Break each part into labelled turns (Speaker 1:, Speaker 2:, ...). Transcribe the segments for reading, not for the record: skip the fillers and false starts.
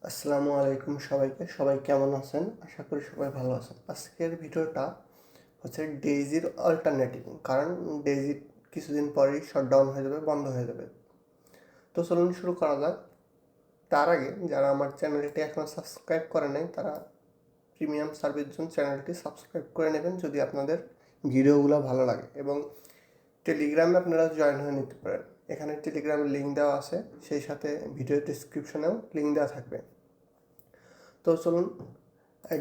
Speaker 1: আসসালামু আলাইকুম সবাই কেমন আছেন? আশা করি সবাই ভালো আছেন। আজকের ভিডিওটা হচ্ছে ডেইজির অল্টারনেটিভ, কারণ ডেইজি কিছুদিন পরেই শাটডাউন হয়ে যাবে, বন্ধ হয়ে যাবে। তো চলুন শুরু করা যাক। তার আগে যারা আমার চ্যানেলটি এখনও সাবস্ক্রাইব করে নাই তারা প্রিমিয়াম সার্ভিস জন্য চ্যানেলটি সাবস্ক্রাইব করে নেবেন যদি আপনাদের ভিডিওগুলো ভালো লাগে, এবং টেলিগ্রামে আপনারা জয়েন হয়ে নিতে পারেন। এখানে টেলিগ্রামের লিঙ্ক দেওয়া আছে, সেই সাথে ভিডিও ডিসক্রিপশনেও লিঙ্ক দেওয়া থাকবে। তো চলুন,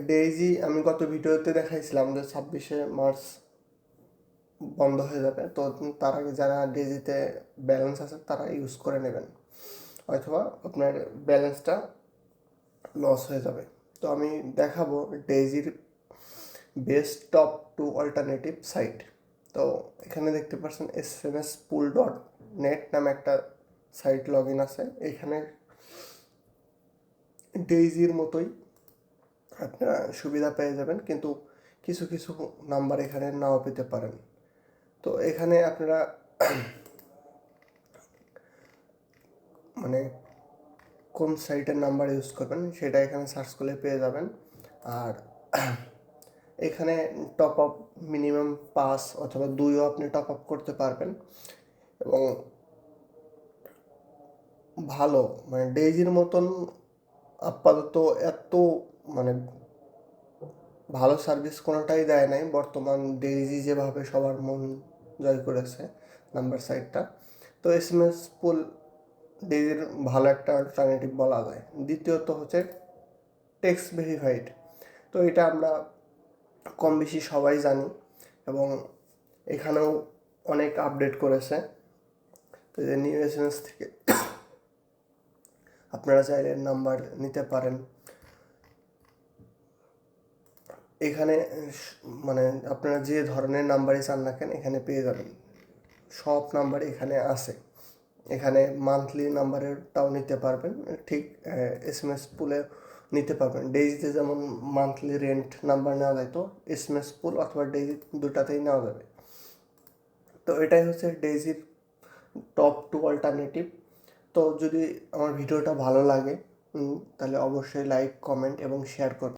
Speaker 1: ডেইজি আমি গত ভিডিওতে দেখাইছিলাম যে 26শে মার্চ বন্ধ হয়ে যাবে। তো তার আগে যারা ডেইজিতে ব্যালেন্স আছে তারা ইউজ করে নেবেন, অথবা আপনার ব্যালেন্সটা লস হয়ে যাবে। তো আমি দেখাবো ডেইজির বেস্ট টপ 2 অল্টারনেটিভ সাইট। তো এখানে দেখতে পাচ্ছেন smspool.net নামে একটা সাইট লগ ইন আছে। এখানে ডেইজির মতোই আপনারা সুবিধা পেয়ে যাবেন, কিন্তু কিছু কিছু নাম্বার এখানে নাও পেতে পারেন। তো এখানে আপনারা মানে কোন সাইটের নাম্বার ইউজ করবেন সেটা এখানে সার্চ করলে পেয়ে যাবেন। আর এখানে টপ আপ মিনিমাম 5 অথবা 2ও আপনি টপ আপ করতে পারবেন। এবং ভালো, মানে ডেইজির মতন আপাতত এত মানে ভালো সার্ভিস কোনোটাই দেয় নাই বর্তমান। ডেইজি যেভাবে সবার মন জয় করেছে নাম্বার সাইটটা, তো smspool ডেইজির ভালো একটা অল্টারনেটিভ বলা যায়। দ্বিতীয়ত হচ্ছে টেক্সট ভেরিফাইড। তো এটা আমরা কম বেশি সবাই জানি, এবং এখানেও অনেক আপডেট করেছে। তো যে নিউ এসএমএস থেকে আপনারা চাইলে নাম্বার নিতে পারেন। এখানে মানে আপনারা যে ধরনের নাম্বারই চান না কেন এখানে পেয়ে যাবেন, সব নাম্বার এখানে আছে। এখানে মান্থলি নাম্বারেরটাও নিতে পারবেন, ঠিক smspool নিতে পারবেন। ডেইজিতে যেমন মান্থলি রেন্ট নাম্বার নেওয়া যায়, তো smspool অথবা ডেইজি দুটাতেই নেওয়া যাবে। তো এটাই হচ্ছে ডেইজির টপ 2 অল্টারনেটিভ। তো যদি আমার ভিডিওটা ভালো লাগে তাহলে অবশ্যই লাইক, কমেন্ট এবং শেয়ার করবেন।